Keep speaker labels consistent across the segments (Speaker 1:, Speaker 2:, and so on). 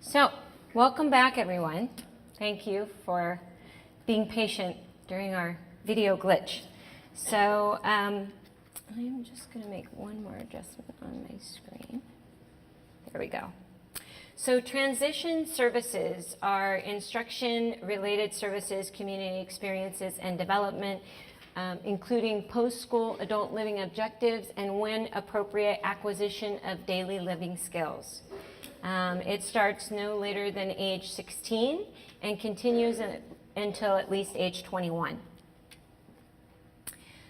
Speaker 1: So, welcome back everyone. Thank you for being patient during our video glitch. So, I'm just going to make one more adjustment on my screen. There we go. So, transition services are instruction-related services, community experiences, and development, including post-school adult living objectives and, when appropriate, acquisition of daily living skills. It starts no later than age 16 and continues until at least age 21.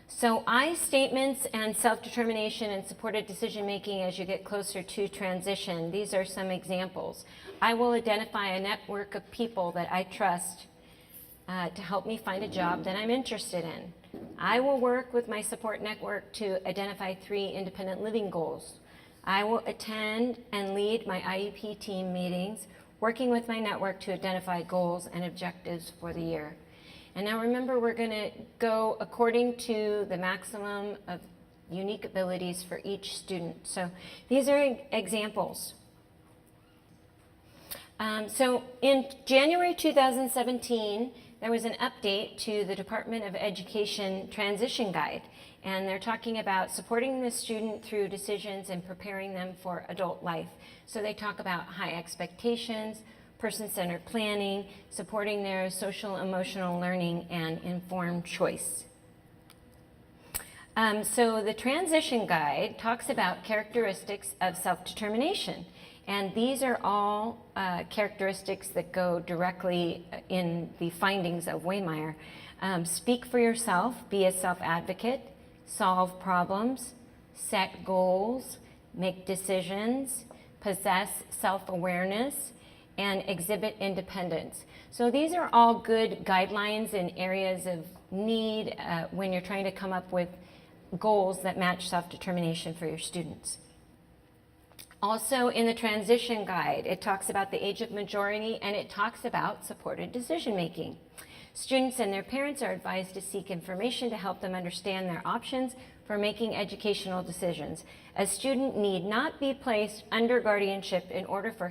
Speaker 1: So I statements and self-determination and supported decision-making as you get closer to transition. These are some examples. I will identify a network of people that I trust to help me find a job that I'm interested in. I will work with my support network to identify 3 independent living goals. I will attend and lead my IEP team meetings, working with my network to identify goals and objectives for the year. And now remember, we're going to go according to the maximum of unique abilities for each student. So these are examples. So in January 2017, there was an update to the Department of Education Transition Guide. And they're talking about supporting the student through decisions and preparing them for adult life. So they talk about high expectations, person-centered planning, supporting their social emotional learning, and informed choice. So the transition guide talks about characteristics of self-determination. And these are all characteristics that go directly in the findings of Waymire. Speak for yourself, be a self-advocate, solve problems, set goals, make decisions, possess self-awareness, and exhibit independence. So these are all good guidelines in areas of need when you're trying to come up with goals that match self-determination for your students. Also in the transition guide, it talks about the age of majority and it talks about supported decision-making. Students and their parents are advised to seek information to help them understand their options for making educational decisions. A student need not be placed under guardianship in order for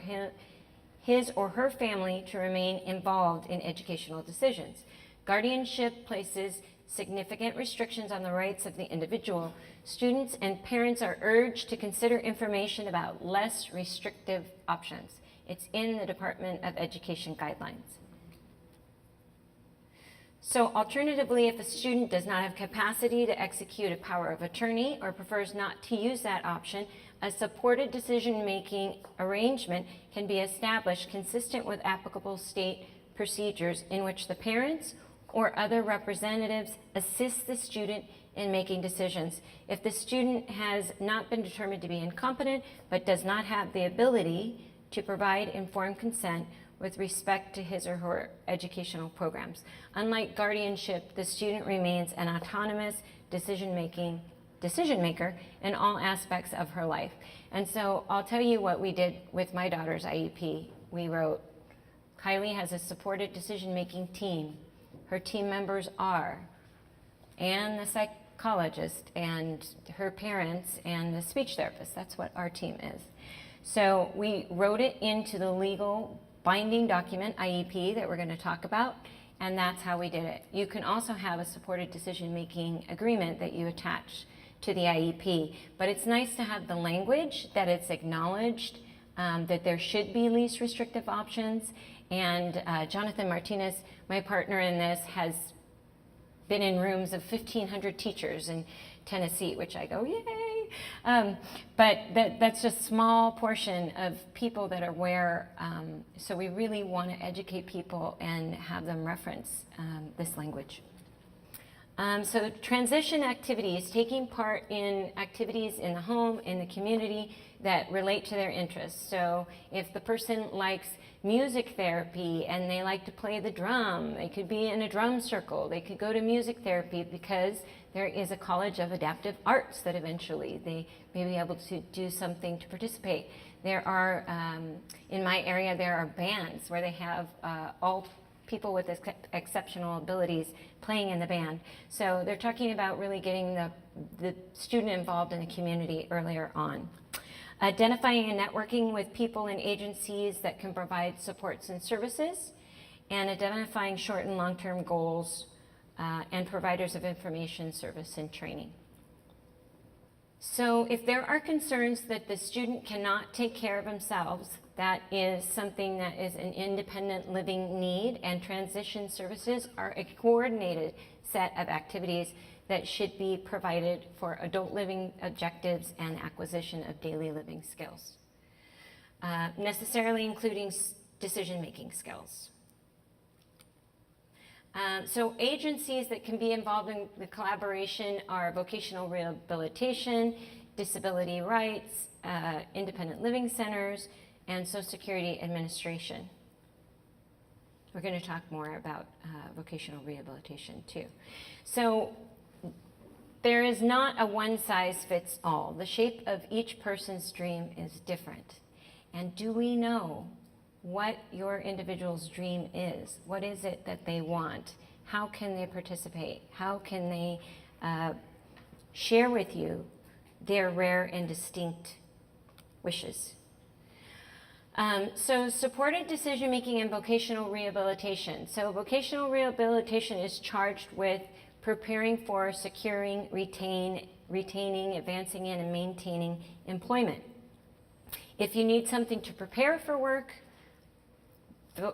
Speaker 1: his or her family to remain involved in educational decisions. Guardianship places significant restrictions on the rights of the individual. Students and parents are urged to consider information about less restrictive options. It's in the Department of Education guidelines. So alternatively, if a student does not have capacity to execute a power of attorney or prefers not to use that option, a supported decision-making arrangement can be established consistent with applicable state procedures in which the parents or other representatives assist the student in making decisions. If the student has not been determined to be incompetent but does not have the ability to provide informed consent with respect to his or her educational programs. Unlike guardianship, the student remains an autonomous decision maker in all aspects of her life. And so I'll tell you what we did with my daughter's IEP. We wrote, Kylie has a supported decision-making team. Her team members are Anne, the psychologist, and her parents, and the speech therapist. That's what our team is. So we wrote it into the legal binding document, IEP, that we're going to talk about, and that's how we did it. You can also have a supported decision-making agreement that you attach to the IEP, but it's nice to have the language that it's acknowledged that there should be least restrictive options. And Jonathan Martinez, my partner in this, has been in rooms of 1,500 teachers in Tennessee, which I go, yay! But that's just a small portion of people that are aware, so we really want to educate people and have them reference this language. So transition activities, taking part in activities in the home, in the community that relate to their interests. So if the person likes music therapy and they like to play the drum, they could be in a drum circle, they could go to music therapy because there is a college of adaptive arts that eventually they may be able to do something to participate. There are, in my area, there are bands where they have all people with exceptional abilities playing in the band. So they're talking about really getting the student involved in the community earlier on. identifying and networking with people and agencies that can provide supports and services, and identifying short and long-term goals and providers of information, service, and training. So if there are concerns that the student cannot take care of themselves, that is something that is an independent living need, and transition services are a coordinated set of activities that should be provided for adult living objectives and acquisition of daily living skills, necessarily including decision-making skills. So agencies that can be involved in the collaboration are vocational rehabilitation, disability rights, independent living centers, and Social Security Administration. We're going to talk more about vocational rehabilitation too. So there is not a one-size-fits-all. The shape of each person's dream is different. And do we know what your individual's dream is? What is it that they want? How can they participate? How can they share with you their rare and distinct wishes? So supported decision-making and vocational rehabilitation. So vocational rehabilitation is charged with preparing for, securing, retaining, advancing in, and maintaining employment. If you need something to prepare for work,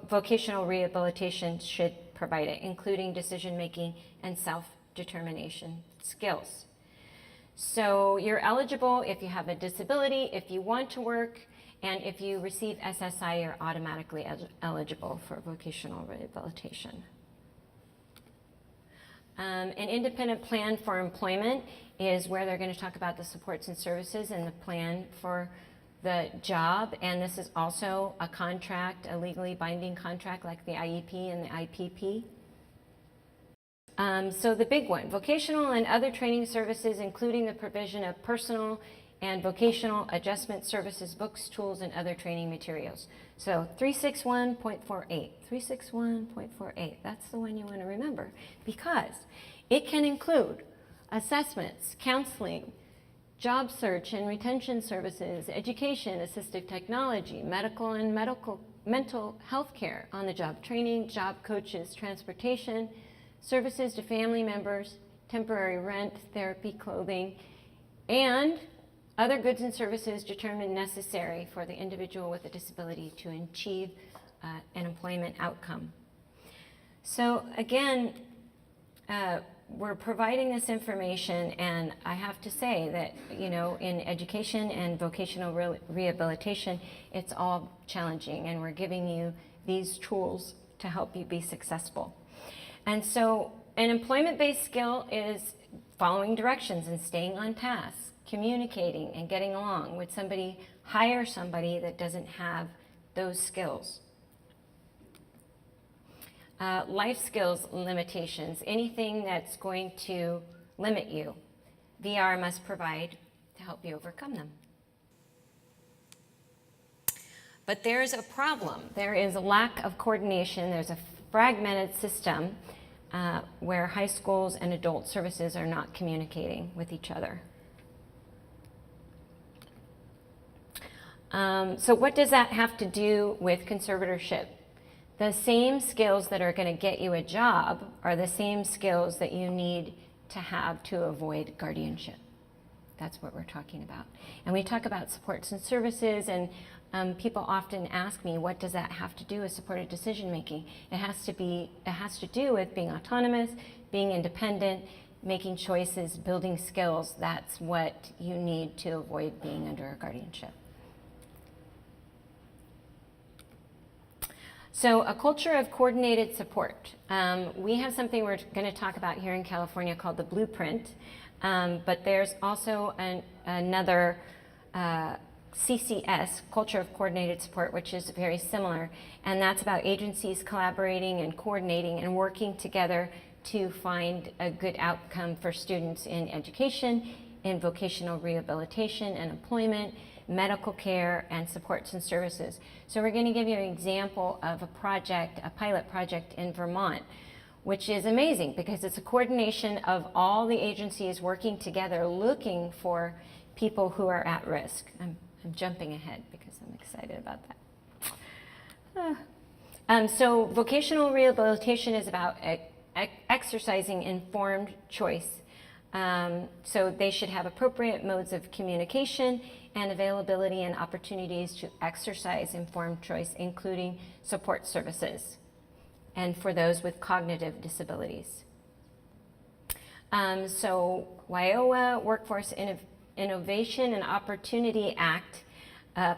Speaker 1: vocational rehabilitation should provide it, including decision-making and self-determination skills. So you're eligible if you have a disability, if you want to work, and if you receive SSI, you're automatically eligible for vocational rehabilitation. An independent plan for employment is where they're going to talk about the supports and services and the plan for the job, and this is also a contract, a legally binding contract like the IEP and the IPP. So the big one, vocational and other training services, including the provision of personal and vocational adjustment services, books, tools, and other training materials. So 361.48, 361.48, that's the one you want to remember, because it can include assessments, counseling, job search and retention services, education, assistive technology, medical and mental health care, on-the-job training, job coaches, transportation, services to family members, temporary rent, therapy, clothing, and other goods and services determined necessary for the individual with a disability to achieve an employment outcome. So again, we're providing this information, and I have to say that, you know, in education and vocational rehabilitation, it's all challenging, and we're giving you these tools to help you be successful. And so an employment-based skill is following directions and staying on task, communicating and getting along. Would somebody hire somebody that doesn't have those skills? Life skills limitations, anything that's going to limit you, VR must provide to help you overcome them. But there's a problem. There is a lack of coordination. There's a fragmented system where high schools and adult services are not communicating with each other. So what does that have to do with conservatorship? The same skills that are going to get you a job are the same skills that you need to have to avoid guardianship. That's what we're talking about. And we talk about supports and services, and people often ask me, what does that have to do with supported decision making? It has to do with being autonomous, being independent, making choices, building skills. That's what you need to avoid being under a guardianship. So a culture of coordinated support. We have something we're going to talk about here in California called the Blueprint, but there's also another CCS, Culture of Coordinated Support, which is very similar, and that's about agencies collaborating and coordinating and working together to find a good outcome for students in education, in vocational rehabilitation and employment, medical care, and supports and services. So we're going to give you an example of a project, a pilot project in Vermont, which is amazing because it's a coordination of all the agencies working together looking for people who are at risk. I'm I'm jumping ahead because I'm excited about that. So vocational rehabilitation is about exercising informed choice. So they should have appropriate modes of communication and availability and opportunities to exercise informed choice, including support services, and for those with cognitive disabilities. So WIOA, Workforce Innovation and Opportunity Act,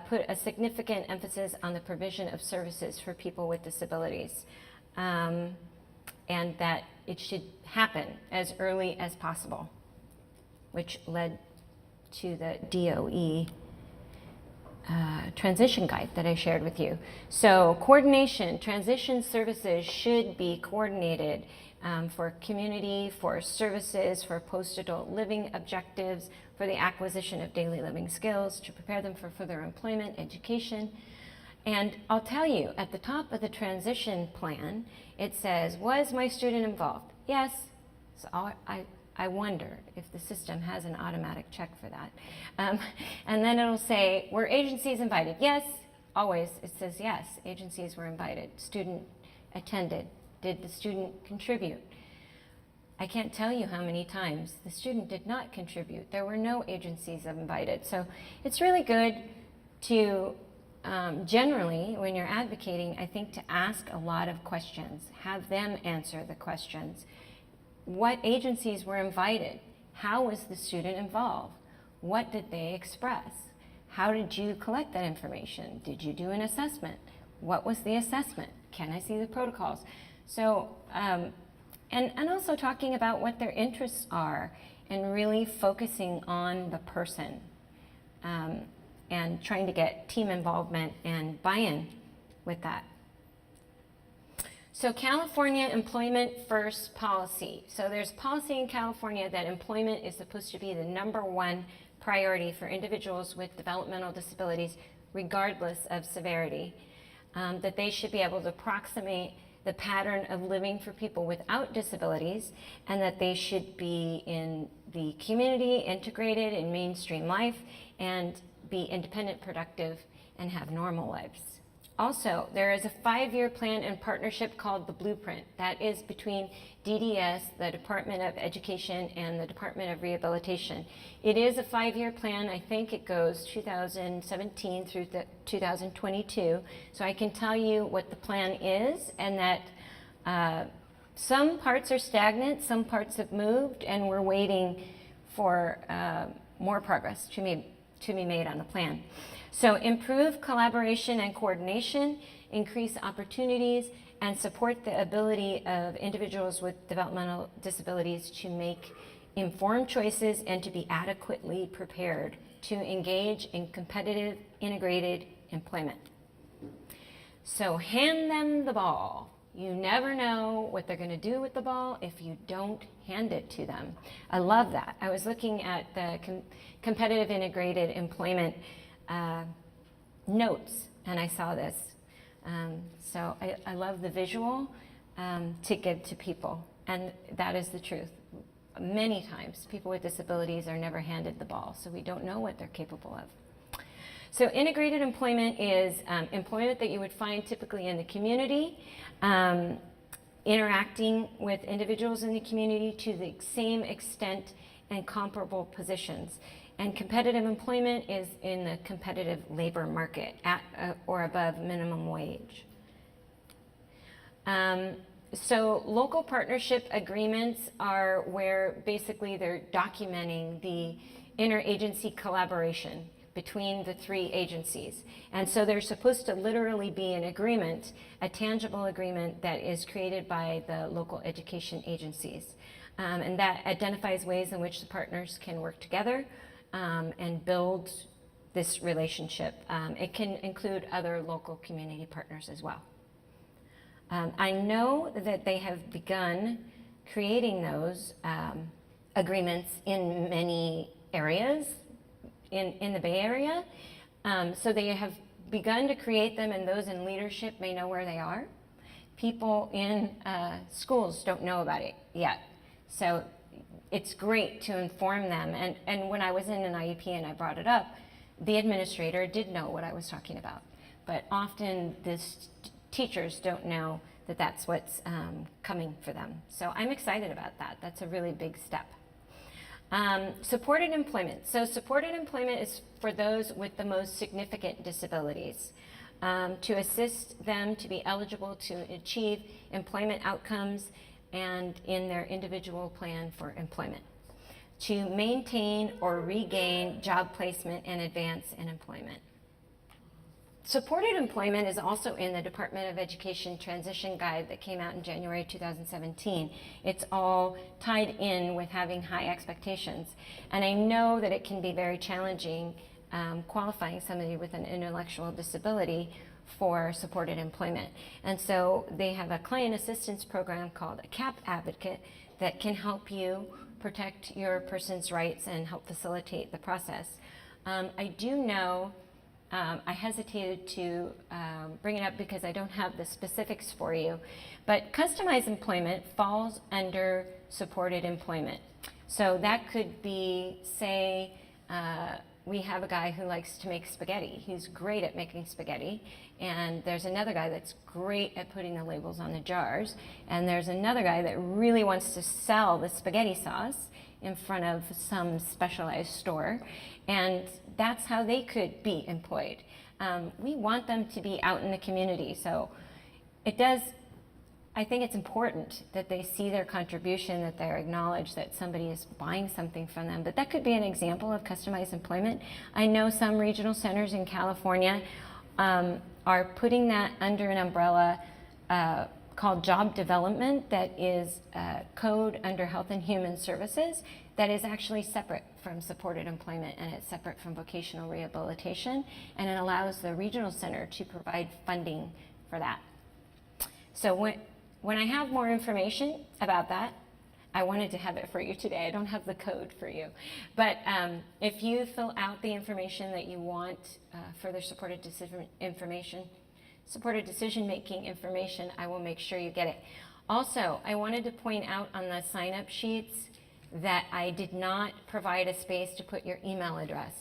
Speaker 1: put a significant emphasis on the provision of services for people with disabilities, and that it should happen as early as possible, which led to the DOE transition guide that I shared with you. So coordination, transition services should be coordinated for community, for services, for post-adult living objectives, for the acquisition of daily living skills, to prepare them for further employment, education. And I'll tell you, at the top of the transition plan, it says, was my student involved? Yes. So I wonder if the system has an automatic check for that. And then it'll say, were agencies invited? Yes, always it says yes, agencies were invited. Student attended. Did the student contribute? I can't tell you how many times the student did not contribute. There were no agencies invited. So it's really good to, generally, when you're advocating, I think to ask a lot of questions, have them answer the questions. What agencies were invited? How was the student involved? What did they express? How did you collect that information? Did you do an assessment? What was the assessment? Can I see the protocols? So, and also talking about what their interests are and really focusing on the person, and trying to get team involvement and buy-in with that. So California Employment First policy. So there's policy in California that employment is supposed to be the #1 priority for individuals with developmental disabilities, regardless of severity. That they should be able to approximate the pattern of living for people without disabilities, and that they should be in the community, integrated in mainstream life, and be independent, productive, and have normal lives. Also, there is a 5-year plan and partnership called the Blueprint. That is between DDS, the Department of Education, and the Department of Rehabilitation. It is a 5-year plan. I think it goes 2017 through 2022. So I can tell you what the plan is, and that some parts are stagnant, some parts have moved, and we're waiting for more progress to be made on the plan. So improve collaboration and coordination, increase opportunities, and support the ability of individuals with developmental disabilities to make informed choices and to be adequately prepared to engage in competitive, integrated employment. So hand them the ball. You never know what they're going to do with the ball if you don't hand it to them. I love that. I was looking at the competitive integrated employment notes, and I saw this. So I love the visual to give to people, and that is the truth. Many times people with disabilities are never handed the ball, so we don't know what they're capable of. So integrated employment is employment that you would find typically in the community, interacting with individuals in the community to the same extent and comparable positions. And competitive employment is in the competitive labor market at or above minimum wage. So local partnership agreements are where basically they're documenting the interagency collaboration between the 3 agencies. And so there's supposed to literally be an agreement, a tangible agreement that is created by the local education agencies. And that identifies ways in which the partners can work together and build this relationship. It can include other local community partners as well. I know that they have begun creating those agreements in many areas in the Bay Area. So they have begun to create them, and those in leadership may know where they are. People in schools don't know about it yet. So it's great to inform them. And when I was in an IEP and I brought it up, the administrator did know what I was talking about, but often teachers don't know that that's what's coming for them. So I'm excited about that. That's a really big step. Supported employment. So supported employment is for those with the most significant disabilities, to assist them to be eligible to achieve employment outcomes and in their individual plan for employment, to maintain or regain job placement and advance in employment. Supported employment is also in the Department of Education Transition Guide that came out in January 2017. It's all tied in with having high expectations. And I know that it can be very challenging qualifying somebody with an intellectual disability for supported employment. And so they have a client assistance program called a CAP Advocate that can help you protect your person's rights and help facilitate the process. I do know I hesitated to bring it up because I don't have the specifics for you, but customized employment falls under supported employment. So that could be, say, we have a guy who likes to make spaghetti. He's great at making spaghetti, and there's another guy that's great at putting the labels on the jars, and there's another guy that really wants to sell the spaghetti sauce in front of some specialized store, and that's how they could be employed. We want them to be out in the community, so I think it's important that they see their contribution, that they're acknowledged, that somebody is buying something from them. But that could be an example of customized employment. I know some regional centers in California are putting that under an umbrella called job development that is code under Health and Human Services that is actually separate from supported employment, and it's separate from vocational rehabilitation, and it allows the regional center to provide funding for that. So when I have more information about that, I wanted to have it for you today. I don't have the code for you. But if you fill out the information that you want, further supported decision-making information, I will make sure you get it. Also, I wanted to point out on the sign-up sheets that I did not provide a space to put your email address.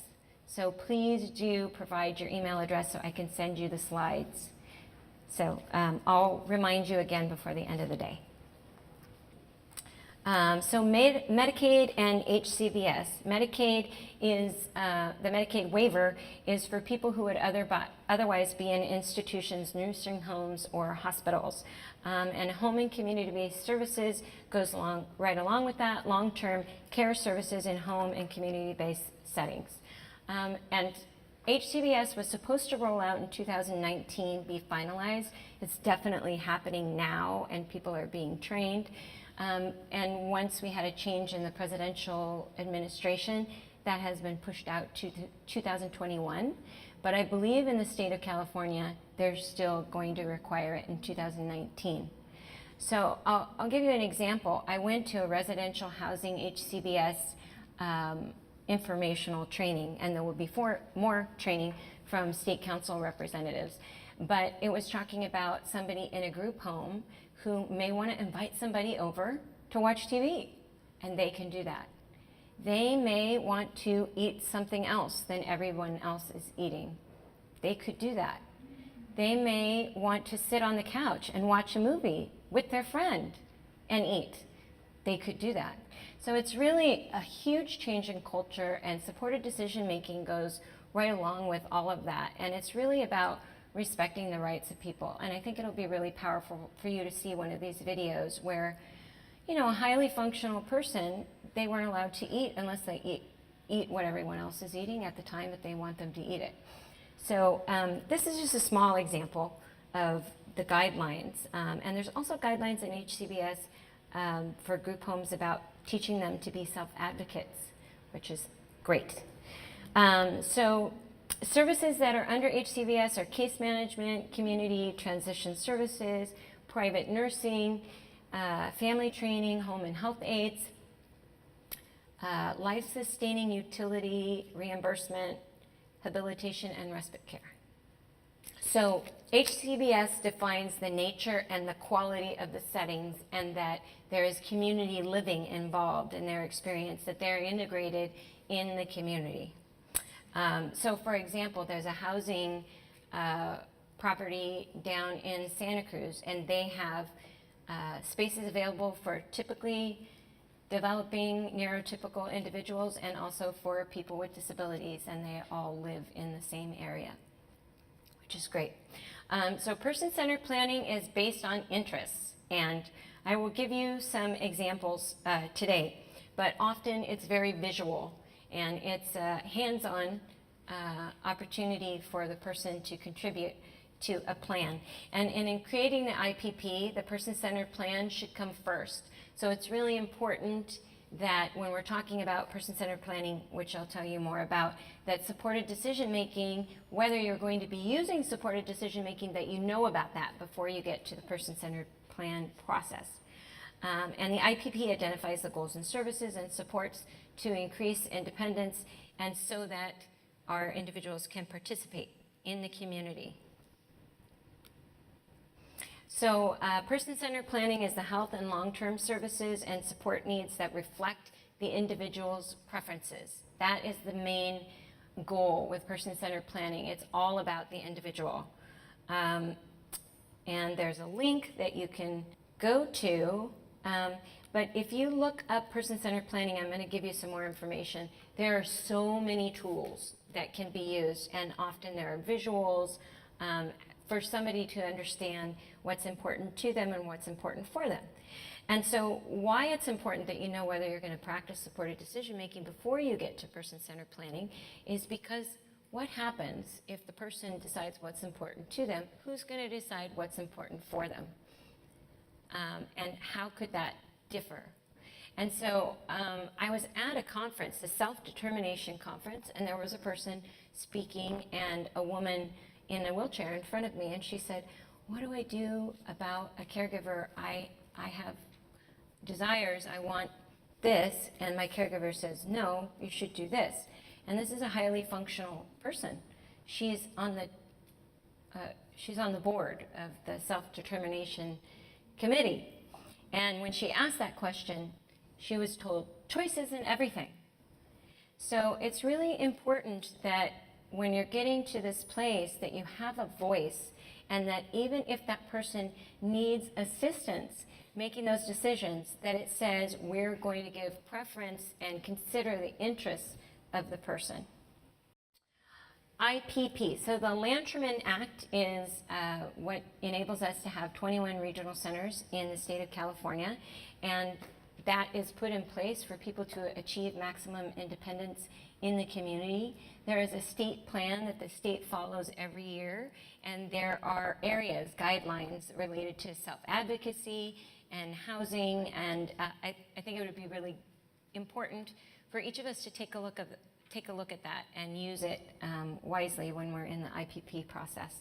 Speaker 1: So please do provide your email address so I can send you the slides. So I'll remind you again before the end of the day. So Medicaid and HCBS. Medicaid is, the Medicaid waiver is for people who would otherwise be in institutions, nursing homes, or hospitals. And home and community-based services goes right along with that, long-term care services in home and community-based settings. And HCBS was supposed to roll out in 2019, be finalized. It's definitely happening now, and people are being trained. And once we had a change in the presidential administration, that has been pushed out to 2021. But I believe in the state of California, they're still going to require it in 2019. So I'll give you an example. I went to a residential housing HCBS informational training, and there will be more training from state council representatives. But it was talking about somebody in a group home who may want to invite somebody over to watch TV, and they can do that. They may want to eat something else than everyone else is eating. They could do that. They may want to sit on the couch and watch a movie with their friend and eat. They could do that. So it's really a huge change in culture, and supported decision-making goes right along with all of that. And it's really about respecting the rights of people. And I think it'll be really powerful for you to see one of these videos where, you know, a highly functional person, they weren't allowed to eat unless they eat what everyone else is eating at the time that they want them to eat it. So this is just a small example of the guidelines. And there's also guidelines in HCBS for group homes about teaching them to be self-advocates, which is great. So services that are under HCBS are case management, community transition services, private nursing, family training, home and health aides, life-sustaining utility reimbursement, habilitation, and respite care. So HCBS defines the nature and the quality of the settings, and that there is community living involved in their experience, that they're integrated in the community. So for example, there's a housing property down in Santa Cruz, and they have spaces available for typically developing neurotypical individuals and also for people with disabilities, and they all live in the same area, which is great. So person-centered planning is based on interests, and I will give you some examples today, but often it's very visual, and it's a hands-on opportunity for the person to contribute to a plan. And in creating the IPP, the person-centered plan should come first. So it's really important that when we're talking about person-centered planning, which I'll tell you more about, that supported decision-making, whether you're going to be using supported decision-making, that you know about that before you get to the person-centered plan process. And the IPP identifies the goals and services and supports to increase independence and so that our individuals can participate in the community. So person-centered planning is the health and long-term services and support needs that reflect the individual's preferences. That is the main goal with person-centered planning. It's all about the individual. And there's a link that you can go to. But if you look up person-centered planning, I'm going to give you some more information. There are so many tools that can be used, and often there are visuals for somebody to understand what's important to them and what's important for them. And so why it's important that you know whether you're going to practice supported decision-making before you get to person-centered planning is because what happens if the person decides what's important to them? Who's going to decide what's important for them? And how could that differ? And so I was at a conference, the Self-Determination Conference, and there was a person speaking and a woman in a wheelchair in front of me, and she said, what do I do about a caregiver? I have desires, I want this, and my caregiver says, no, you should do this. And this is a highly functional person. She's on the board of the Self-Determination Committee. And when she asked that question, she was told, choice isn't everything. So it's really important that when you're getting to this place that you have a voice, and that even if that person needs assistance making those decisions, that it says we're going to give preference and consider the interests of the person. IPP, so the Lanterman Act is what enables us to have 21 regional centers in the state of California, and that is put in place for people to achieve maximum independence in the community. There is a state plan that the state follows every year, and there are areas, guidelines related to self-advocacy and housing, and I think it would be really important for each of us to take a look at that and use it wisely when we're in the IPP process.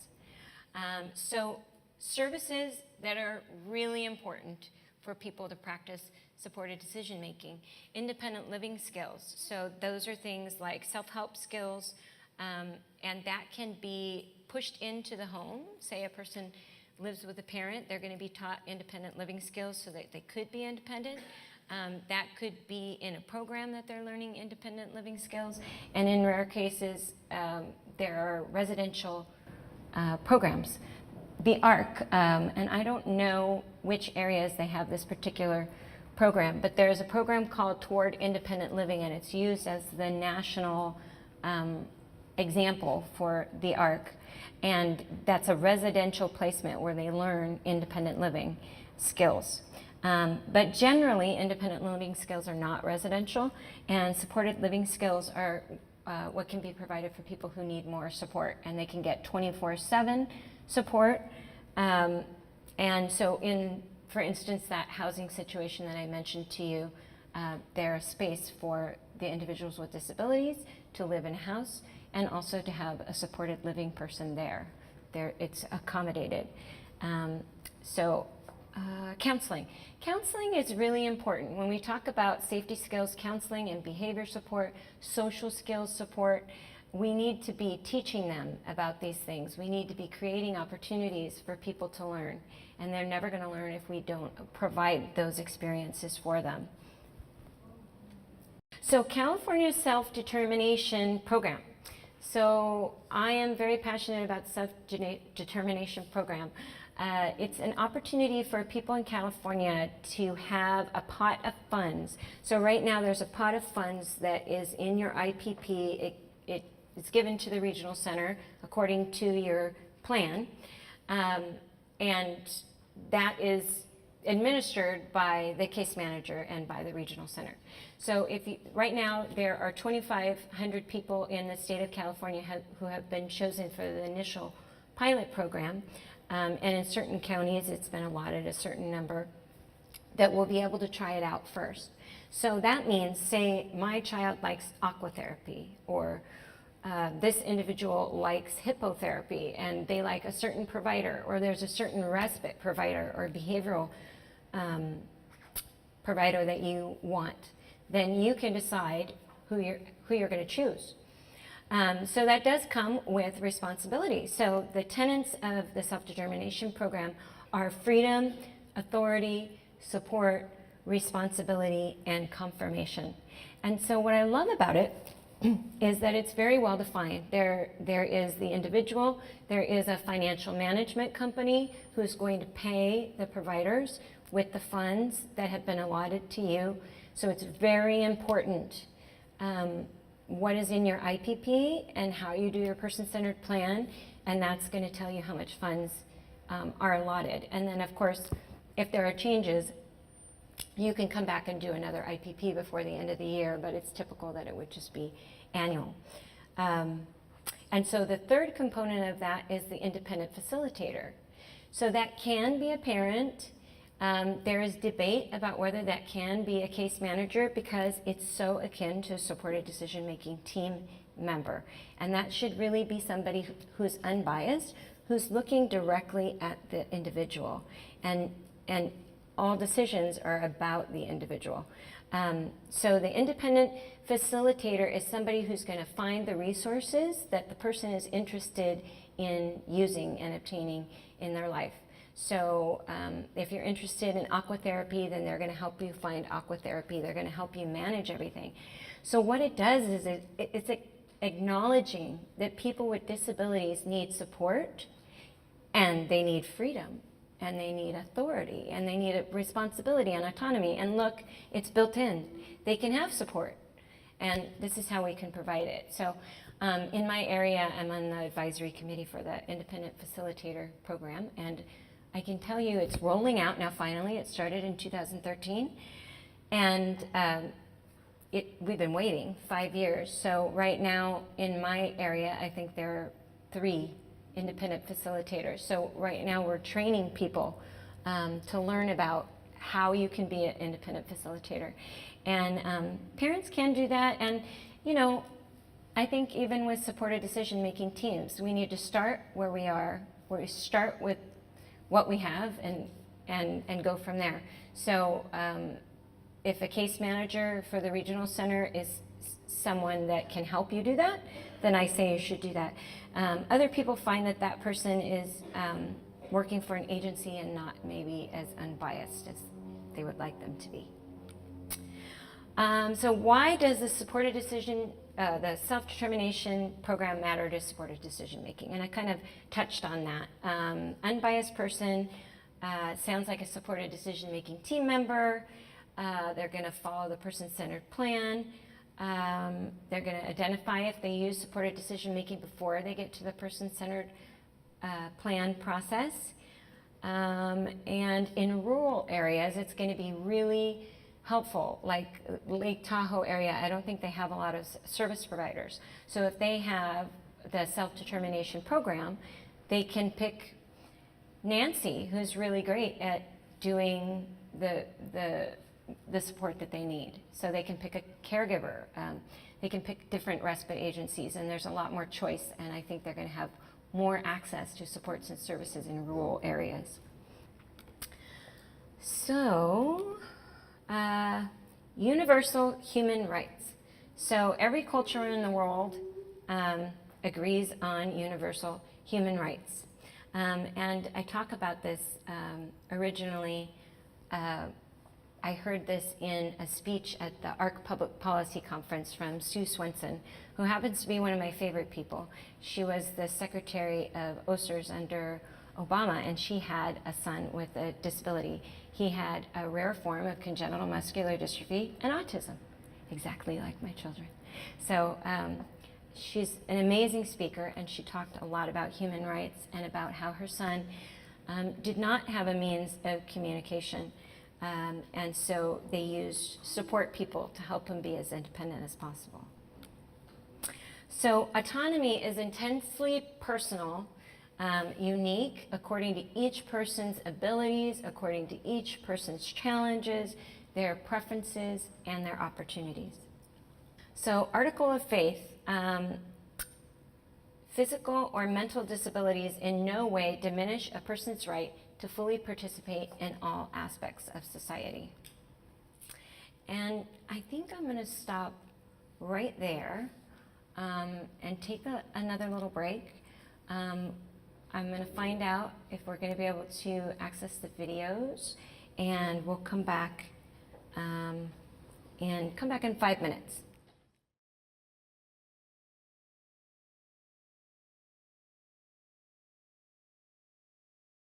Speaker 1: So services that are really important for people to practice supported decision making. Independent living skills. So those are things like self-help skills, and that can be pushed into the home. Say a person lives with a parent, they're going to be taught independent living skills so that they could be independent. That could be in a program that they're learning independent living skills. And in rare cases, there are residential programs. The ARC, and I don't know which areas they have this particular program, but there's a program called Toward Independent Living, and it's used as the national example for the ARC. And that's a residential placement where they learn independent living skills. But generally, independent living skills are not residential, and supported living skills are what can be provided for people who need more support, and they can get 24/7 support. And so for instance, that housing situation that I mentioned to you, there's space for the individuals with disabilities to live in a house and also to have a supported living person there. It's accommodated. Counseling. Counseling is really important. When we talk about safety skills counseling and behavior support, social skills support, we need to be teaching them about these things. We need to be creating opportunities for people to learn, and they're never going to learn if we don't provide those experiences for them. So California's self-determination program. So I am very passionate about the self-determination program. It's an opportunity for people in California to have a pot of funds. So right now there's a pot of funds that is in your IPP. It's given to the regional center according to your plan. And that is administered by the case manager and by the regional center. So right now there are 2,500 people in the state of California who have been chosen for the initial pilot program, and in certain counties it's been allotted a certain number that will be able to try it out first. So that means, say my child likes aquatherapy, or this individual likes hippotherapy and they like a certain provider, or there's a certain respite provider or behavioral provider that you want, then you can decide who you're going to choose. So that does come with responsibility. So the tenets of the self-determination program are freedom, authority, support, responsibility, and confirmation. And so what I love about it is that it's very well defined. There is the individual, there is a financial management company who's going to pay the providers with the funds that have been allotted to you. So it's very important what is in your IPP and how you do your person-centered plan, and that's going to tell you how much funds are allotted. And then of course, if there are changes, you can come back and do another IPP before the end of the year, but it's typical that it would just be annual. And so the third component of that is the independent facilitator. So that can be a parent. There is debate about whether that can be a case manager because it's so akin to a supported decision-making team member. And that should really be somebody who's unbiased, who's looking directly at the individual. And all decisions are about the individual. So the independent facilitator is somebody who's going to find the resources that the person is interested in using and obtaining in their life. So if you're interested in aquatherapy, then they're going to help you find aquatherapy. They're going to help you manage everything. So what it does is it's acknowledging that people with disabilities need support, and they need freedom, and they need authority, and they need a responsibility and autonomy. And look, it's built in. They can have support, and this is how we can provide it. So in my area, I'm on the advisory committee for the Independent Facilitator program, and I can tell you it's rolling out now finally. It started in 2013, and we've been waiting 5 years. So right now in my area, I think there are 3 independent facilitators. So right now we're training people to learn about how you can be an independent facilitator. And parents can do that. And, you know, I think even with supported decision-making teams, we need to start where we are, where we start with what we have and go from there. So if a case manager for the regional center is someone that can help you do that, then I say you should do that. Other people find that that person is working for an agency and not maybe as unbiased as they would like them to be. So why does the supported decision, the self-determination program matter to supported decision making? And I kind of touched on that. Unbiased person sounds like a supported decision making team member. They're going to follow the person-centered plan. They're going to identify if they use supported decision making before they get to the person-centered plan process. And in rural areas, it's going to be really helpful, like Lake Tahoe area. I don't think they have a lot of service providers. So if they have the self-determination program, they can pick Nancy, who's really great at doing the support that they need. So they can pick a caregiver. They can pick different respite agencies, and there's a lot more choice, and I think they're going to have more access to supports and services in rural areas. So, universal human rights. So every culture in the world agrees on universal human rights. And I talk about this originally I heard this in a speech at the ARC Public Policy Conference from Sue Swenson, who happens to be one of my favorite people. She was the Secretary of OSERS under Obama, and she had a son with a disability. He had a rare form of congenital muscular dystrophy and autism, exactly like my children. So she's an amazing speaker, and she talked a lot about human rights and about how her son did not have a means of communication. And so they used support people to help him be as independent as possible. So autonomy is intensely personal, unique according to each person's abilities, according to each person's challenges, their preferences, and their opportunities. So Article of Faith, physical or mental disabilities in no way diminish a person's right to fully participate in all aspects of society. And I think I'm going to stop right there and take another little break. I'm going to find out if we're going to be able to access the videos, and we'll come back in 5 minutes.